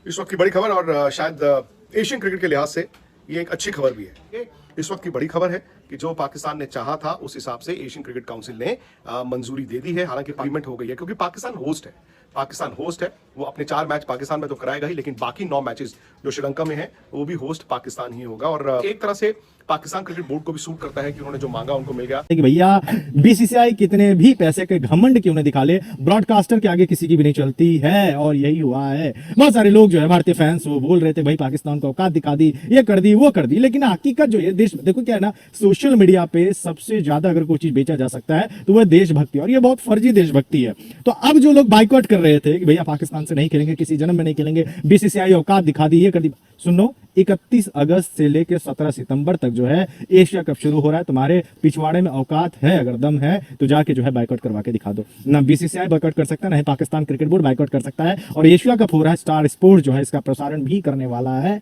इस वक्त की बड़ी खबर और शायद एशियन क्रिकेट के लिहाज से ये एक अच्छी खबर भी है। इस वक्त की बड़ी खबर है कि जो पाकिस्तान ने चाहा था उस हिसाब से एशियन क्रिकेट काउंसिल ने मंजूरी दे दी है। हालांकि पार्लियामेंट हो गई है क्योंकि पाकिस्तान होस्ट है। वो अपने 4 मैच पाकिस्तान में तो कराएगा ही, लेकिन बाकी 9 मैचेस जो श्रीलंका में है वो भी होस्ट पाकिस्तान ही होगा। और एक तरह से पाकिस्तान क्रिकेट बोर्ड को भी सूट करता है कि उन्होंने जो मांगा उनको मिल गया। कि भैया बीसीसीआई कितने भी पैसे के घमंड क्यों न दिखा ले, ब्रॉडकास्टर के आगे किसी की भी नहीं चलती है। और यही हुआ है। बहुत सारे लोग जो है भारतीय फैंस वो बोल रहे थे भाई पाकिस्तान को औकात दिखा दी, ये कर दी वो कर दी, लेकिन हकीकत जो है देश, देखो क्या है ना, सोशल मीडिया पे सबसे ज्यादा अगर कोई चीज बेचा जा सकता है तो वह देशभक्ति, और ये बहुत फर्जी देशभक्ति है। तो अब जो लोग बाइकआउट कर रहे थे कि भैया पाकिस्तान से नहीं खेलेंगे, किसी जन्म में नहीं खेलेंगे, बीसीसीआई औकात दिखा दी, ये कर दी, सुनो 31 अगस्त से लेकर 17 सितंबर तक जो है एशिया कप शुरू हो रहा है। तुम्हारे पिछवाड़े में औकात है, अगर दम है तो जाके जो है बाइकआउट करवा के दिखा दो। ना बीसीसीआई बाइकआउट कर सकता है, ना ही पाकिस्तान क्रिकेट बोर्ड बाइकआउट कर सकता है। और एशिया कप हो रहा है, स्टार स्पोर्ट्स जो है इसका प्रसारण भी करने वाला है।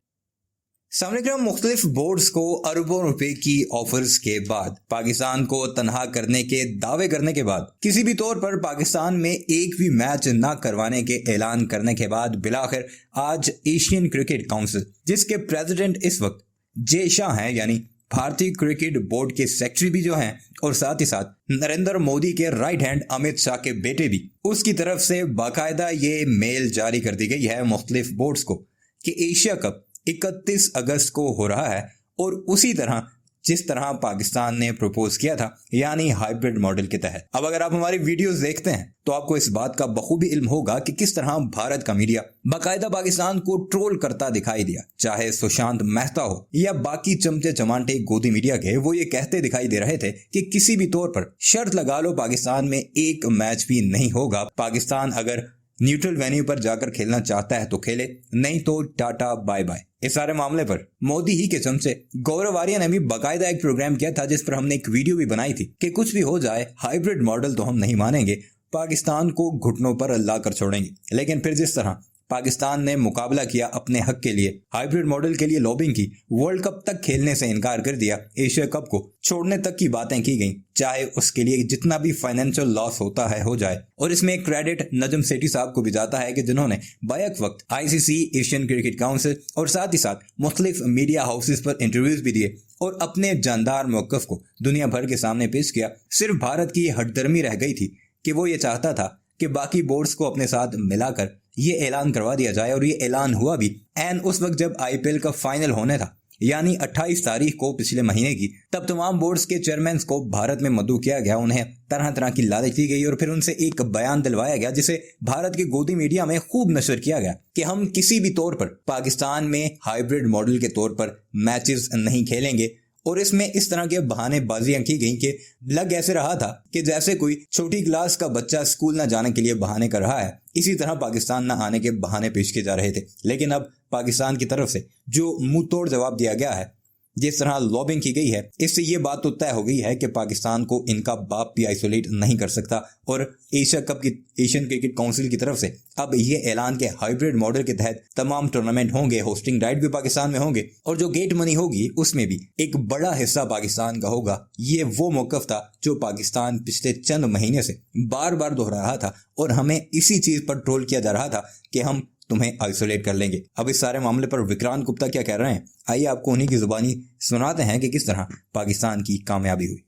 समग्र मुख्तलिफ बोर्ड्स को अरबों रुपए की ऑफर्स के बाद, पाकिस्तान को तनहा करने के दावे करने के बाद, किसी भी तौर पर पाकिस्तान में एक भी मैच ना करवाने के ऐलान करने के बाद बिलाखिर आज एशियन क्रिकेट काउंसिल, जिसके प्रेसिडेंट इस वक्त जे शाह हैं, यानी भारतीय क्रिकेट बोर्ड के सेक्रेटरी भी जो हैं, और साथ ही साथ नरेंद्र मोदी के राइट हैंड अमित शाह के बेटे भी, उसकी तरफ से बाकायदा ये मेल जारी कर दी गई है मुख्तलिफ बोर्ड्स को कि एशिया कप 31 अगस्त को हो रहा है, और उसी तरह जिस तरह पाकिस्तान ने प्रपोज किया था, यानी हाइब्रिड मॉडल के तहत। अब अगर आप हमारी वीडियोस देखते हैं तो आपको इस बात का बखूबी इल्म होगा कि किस तरह भारत का मीडिया बाकायदा पाकिस्तान को ट्रोल करता दिखाई दिया। चाहे सुशांत मेहता हो या बाकी चमचे चमांटे गोदी मीडिया के, वो ये कहते दिखाई दे रहे थे कि किसी भी तौर पर शर्त लगा लो पाकिस्तान में एक मैच भी नहीं होगा। पाकिस्तान अगर न्यूट्रल वेन्यू पर जाकर खेलना चाहता है तो खेले, नहीं तो टाटा बाय बाय। इस सारे मामले पर मोदी ही के चमचे गौरव आर्या ने भी बाकायदा एक प्रोग्राम किया था, जिस पर हमने एक वीडियो भी बनाई थी कि कुछ भी हो जाए हाइब्रिड मॉडल तो हम नहीं मानेंगे, पाकिस्तान को घुटनों पर अल्लाह कर छोड़ेंगे। लेकिन फिर जिस तरह पाकिस्तान ने मुकाबला किया अपने हक के लिए, हाइब्रिड मॉडल के लिए लॉबिंग की, वर्ल्ड कप तक खेलने से इनकार कर दिया, एशिया कप को छोड़ने तक की बातें की गई, चाहे उसके लिए जितना भी फाइनेंशियल लॉस होता है हो जाए। और इसमें एक क्रेडिट नजम सेठी साहब को भी जाता है कि जिन्होंने बैक वक्त आईसीसी, एशियन क्रिकेट काउंसिल और साथ ही साथ मुख्तलिफ मीडिया हाउसेस पर इंटरव्यूज भी दिए और अपने जानदार मौक़िफ़ को दुनिया भर के सामने पेश किया। सिर्फ भारत की हठधर्मी रह गई थी कि वो ये चाहता था कि बाकी बोर्ड्स को अपने साथ मिलाकर ये ऐलान करवा दिया जाए, और ये ऐलान हुआ भी एंड उस वक्त जब आईपीएल का फाइनल होने था, यानी 28 तारीख को पिछले महीने की। तब तमाम बोर्ड्स के चेयरमैन को भारत में मदऊ किया गया, उन्हें तरह तरह की लालच दी गई और फिर उनसे एक बयान दिलवाया गया जिसे भारत के गोदी मीडिया में खूब नशर किया गया कि हम किसी भी तौर पर पाकिस्तान में हाइब्रिड मॉडल के तौर पर मैचेस नहीं खेलेंगे। और इसमें इस तरह के बहानेबाजियां की गई कि लग ऐसे रहा था कि जैसे कोई छोटी क्लास का बच्चा स्कूल ना जाने के लिए बहाने कर रहा है, इसी तरह पाकिस्तान ना आने के बहाने पेश किए जा रहे थे। लेकिन अब पाकिस्तान की तरफ से जो मुंह तोड़ जवाब दिया गया है, जिस तरह लॉबिंग की गई है, इससे ये बात तो तय हो गई है कि पाकिस्तान को इनका बाप भी आइसोलेट नहीं कर सकता। और एशिया कप की, एशियन क्रिकेट काउंसिल की तरफ से अब ये ऐलान के हाइब्रिड मॉडल के तहत तमाम टूर्नामेंट होंगे, होस्टिंग राइट भी पाकिस्तान में होंगे, और जो गेट मनी होगी उसमें भी एक बड़ा हिस्सा पाकिस्तान का होगा। ये वो मौक़िफ़ था जो पाकिस्तान पिछले चंद महीने से बार बार दोहरा रहा था, और हमें इसी चीज़ पर ट्रोल किया जा रहा था कि हम तुम्हें आइसोलेट कर लेंगे। अब इस सारे मामले पर विक्रांत गुप्ता क्या कह रहे हैं, आइए आपको उन्हीं की जुबानी सुनाते हैं कि किस तरह पाकिस्तान की कामयाबी हुई।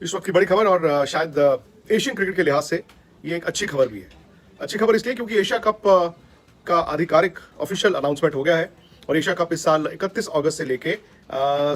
इस वक्त की बड़ी खबर और शायद एशियन क्रिकेट के लिहाज से ये एक अच्छी खबर भी है। अच्छी खबर इसलिए क्योंकि एशिया कप का आधिकारिक ऑफिशियल अनाउंसमेंट हो गया है, और एशिया कप इस साल 31 अगस्त से लेके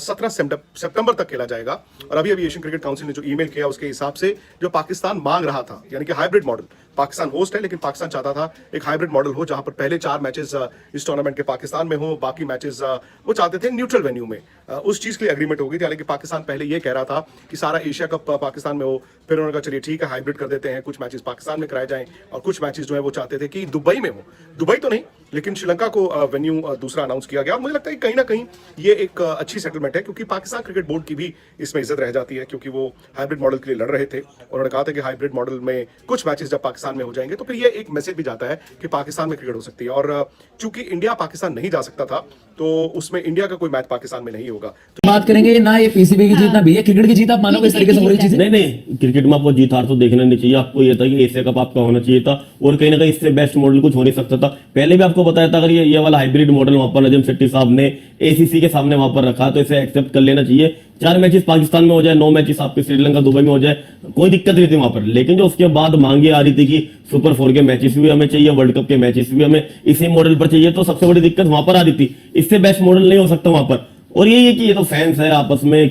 17 सितंबर तक खेला जाएगा। और अभी एशियन क्रिकेट काउंसिल ने जो ईमेल किया उसके हिसाब से जो पाकिस्तान मांग रहा था, यानी कि हाइब्रिड मॉडल, पाकिस्तान होस्ट है लेकिन पाकिस्तान चाहता था एक हाइब्रिड मॉडल हो जहां पर पहले 4 मैचेस इस टूर्नामेंट के पाकिस्तान में हो, बाकी मैचेस वो चाहते थे न्यूट्रल वेन्यू में। उस चीज के लिए एग्रीमेंट हो गई थी। हालांकि पाकिस्तान पहले ये कह रहा था कि सारा एशिया कप पाकिस्तान में हो, फिर उन्होंने कहा चलिए ठीक है हाइब्रिड कर देते हैं, कुछ मैचेस पाकिस्तान में कराए जाएं और कुछ मैचेस जो है वो चाहते थे कि दुबई में हो। दुबई तो नहीं, लेकिन श्रीलंका को वेन्यू दूसरा अनाउंस किया गया। और मुझे लगता है कि कहीं ना कहीं ये एक अच्छी सेटलमेंट है, क्योंकि पाकिस्तान क्रिकेट बोर्ड की भी इसमें इज्जत रह जाती है, क्योंकि वो हाइब्रिड मॉडल के लिए लड़ रहे थे। उन्होंने कहा था कि हाइब्रिड मॉडल में कुछ मैचेस जब पाकिस्तान पाकिस्तान में हो जाएंगे, तो फिर ये एक मैसेज भी जाता है कि पाकिस्तान में क्रिकेट हो सकती है। और चूंकि इंडिया पाकिस्तान नहीं जा सकता था, तो उसमें इंडिया का कोई मैच पाकिस्तान में नहीं होगा। बात करेंगे ना ये पीसीबी की जीत ना भी है क्रिकेट की जीत, आप मानोगे इस तरीके से हो रही चीजें? नहीं नहीं, क्रिकेट में आपको जीत हार तो देखना नहीं चाहिए। आपको ये था कि एशिया कप आपका होना चाहिए था, और कहीं ना कहीं इससे बेस्ट मॉडल कुछ हो नहीं सकता था। पहले भी आपको बताया था, अगर ये वाला हाइब्रिड मॉडल वहां पर नजम शेट्टी साहब ने एसीसी के सामने वहां पर रखा, तो इसे एक्सेप्ट कर लेना चाहिए। 4 मैचेस पाकिस्तान में हो जाए, 9 मैचेस आपके श्रीलंका दुबई में हो जाए, कोई दिक्कत नहीं थी वहां पर। लेकिन जो उसके बाद मांगे आ रही थी कि सुपर 4 के मैचेस भी हमें चाहिए, वर्ल्ड कप के मैचेस भी हमें इसी मॉडल पर चाहिए, तो सबसे बड़ी दिक्कत वहां पर आ रही थी। इससे बेस्ट मॉडल नहीं हो सकता वहां पर। और यही है कि ये तो फैंस है, आपस में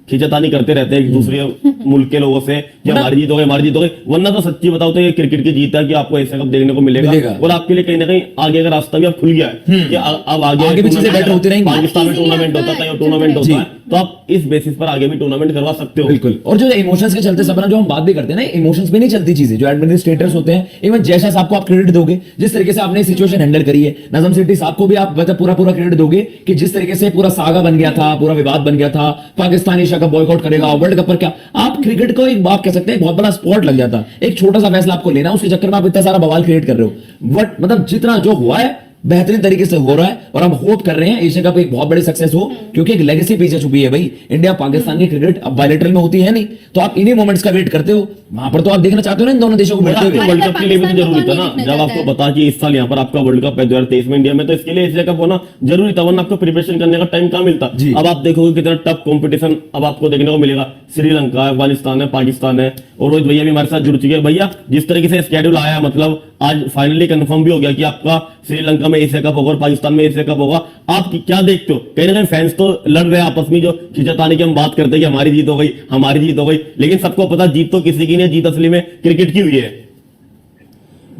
खींचातानी करते रहते हैं एक दूसरे मुल्क के लोगों से कि हमारी जीत हो गई, हमारी जीत हो गई। वरना तो सच्ची बताओ तो ये क्रिकेट की जीत है कि आपको एशिया कप देखने को मिलेगा। और आपके लिए कहीं ना कहीं आगे का रास्ता भी अब खुल गया है कि अब आगे भी चीजें बेटर होती रहेंगी। पाकिस्तान में टूर्नामेंट होता था, टूर्नामेंट होता है, तो आप इस बेसिस पर आगे भी टूर्नामेंट करवा सकते हो। बिल्कुल। और जो इमोशंस के चलते सपना, जो हम बात भी करते हैं ना, इमोशंस पे नहीं चलती चीजें। जो एडमिनिस्ट्रेटर्स होते हैं, इवन जैसा साहब को आप क्रेडिट दोगे, जिस तरीके से आपने सिचुएशन हैंडल करी है, नजम सेठी साहब को भी आप पूरा क्रेडिट दोगे कि जिस तरीके से पूरा सागा बन गया था, पूरा विवाद बन गया था, पाकिस्तान एशिया कप बॉयकॉट करेगा, वर्ल्ड कप पर क्या आप क्रिकेट को एक बात कह सकते हैं, बहुत बड़ा स्पॉट लग जाता। एक छोटा सा फैसला आपको लेना, उसके चक्कर में आप इतना सारा बवाल क्रिएट कर रहे हो। बट मतलब जितना जो हुआ है बेहतरीन तरीके से हो रहा है, और हम होप कर रहे हैं एशिया कप एक बहुत बड़ी सक्सेस हो, क्योंकि एक लेगेसी पीछे छुपी है भाई। इंडिया पाकिस्तान की क्रिकेट अब बायलैटरल में होती है नहीं, तो आप इन्हीं मोमेंट्स का वेट करते हो। वहां पर तो आप देखना चाहते हो ना इन दोनों देशों को मिलते हुए। वर्ल्ड कप के लिए भी तो जरूरी था ना, जब आपको बता कि इस साल यहाँ पर आपका वर्ल्ड कप है 2023 में इंडिया में, तो इसके लिए एशिया कप होना जरूरी था, वरना आपको प्रिपरेशन करने का टाइम कहाँ मिलता। अब आप देखोगे कितना टफ कंपटीशन अब आपको देखने को मिलेगा। श्रीलंका है, अफगानिस्तान है, पाकिस्तान है, और रोहित भैया भी हमारे साथ जुड़ चुके हैं। भैया जिस तरीके से स्केड्यूल आया, मतलब आज फाइनली कंफर्म भी हो गया कि आपका श्रीलंका में एशिया कप होगा और पाकिस्तान में एशिया कप होगा। आप क्या देखते हो? कहीं ना कहीं फैंस तो लड़ रहे हैं आपस में, जो खिंचातानी की हम बात करते हैं कि हमारी जीत हो गई, हमारी जीत हो गई, लेकिन सबको पता जीत तो किसी की नहीं, जीत असली में क्रिकेट की हुई है।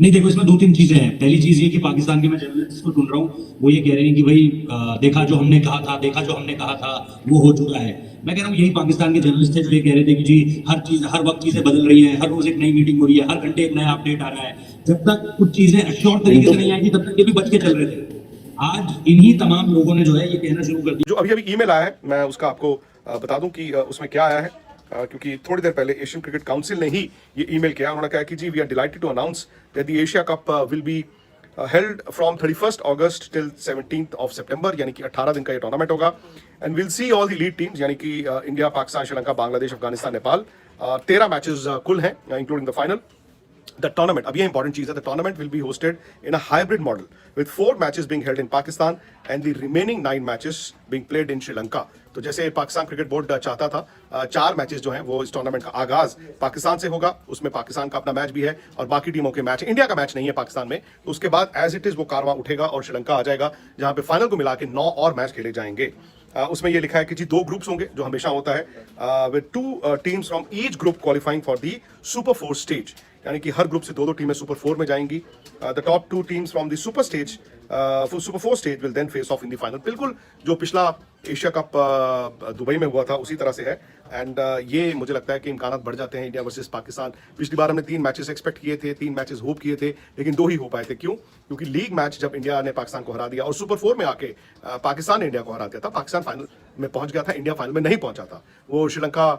नहीं देखो, इसमें 2-3 चीजें हैं। पहली चीज ये कि पाकिस्तान के मैं जर्नलिस्ट को सुन रहा हूँ, वो ये कह रहे हैं कि भाई देखा जो हमने कहा था वो हो चुका है। मैं कह रहा हूँ यही पाकिस्तान के जर्नलिस्ट थे जो ये कह रहे थे कि जी हर वक्त चीजें बदल रही है, हर रोज एक नई मीटिंग हो रही है, हर घंटे एक नया अपडेट आ रहा है। जब तक कुछ चीजें अश्योर तरीके से नहीं आएगी तब तक ये भी बच के चल रहे थे। आज इन्हीं तमाम लोगों ने जो है ये कहना शुरू कर दिया। जो अभी ईमेल आया है, मैं उसका आपको बता दूं कि उसमें क्या आया है, क्योंकि थोड़ी देर पहले एशियन क्रिकेट काउंसिल ने ही ये ईमेल किया। उन्होंने कहा कि जी we are delighted to announce that the Asia cup will be held from 31st August till 17th of September, यानी कि 18 दिन का ये टूर्नामेंट होगा। And will see all the lead teams, यानी कि इंडिया, पाकिस्तान, श्रीलंका, बांग्लादेश, अफगानिस्तान, नेपाल, 13 मैचेस कुल हैं including the final. The tournament, अब ये important चीज है, the tournament will be hosted in a hybrid model with 4 matches being held in Pakistan and the remaining 9 matches being played in Sri Lanka। तो जैसे Pakistan cricket board चाहता था, 4 matches जो हैं वो इस टूर्नामेंट का आगाज पाकिस्तान से होगा, उसमें पाकिस्तान का अपना मैच भी है और बाकी टीमों के मैच, इंडिया का मैच नहीं है पाकिस्तान में। तो उसके बाद एज इट इज वो कारवां उठेगा और श्रीलंका आ जाएगा, जहां पे फाइनल को मिला के 9 और मैच खेले जाएंगे। उसमें ये लिखा है कि जी 2 ग्रुप्स होंगे, जो हमेशा होता है, with 2 teams from each group qualifying for the super 4 stage, यानी कि हर ग्रुप से 2-2 टीमें सुपर 4 में जाएंगी। The top 2 teams from the super stage super 4 stage will then face off in the final. बिल्कुल जो पिछला एशिया कप दुबई में हुआ था उसी तरह से है। एंड ये मुझे लगता है कि इम्कानात बढ़ जाते हैं इंडिया वर्सेस पाकिस्तान। पिछली बार हमने 3 मैचेस एक्सपेक्ट किए थे, 3 मैचेस होप किए थे, लेकिन 2 ही हो पाए थे। क्यों? क्योंकि लीग मैच जब इंडिया ने पाकिस्तान को हरा दिया और सुपर 4 में आके पाकिस्तान ने इंडिया को हरा दिया था, पाकिस्तान फाइनल में पहुंच गया था, इंडिया फाइनल में नहीं पहुंचा था। वो श्रीलंका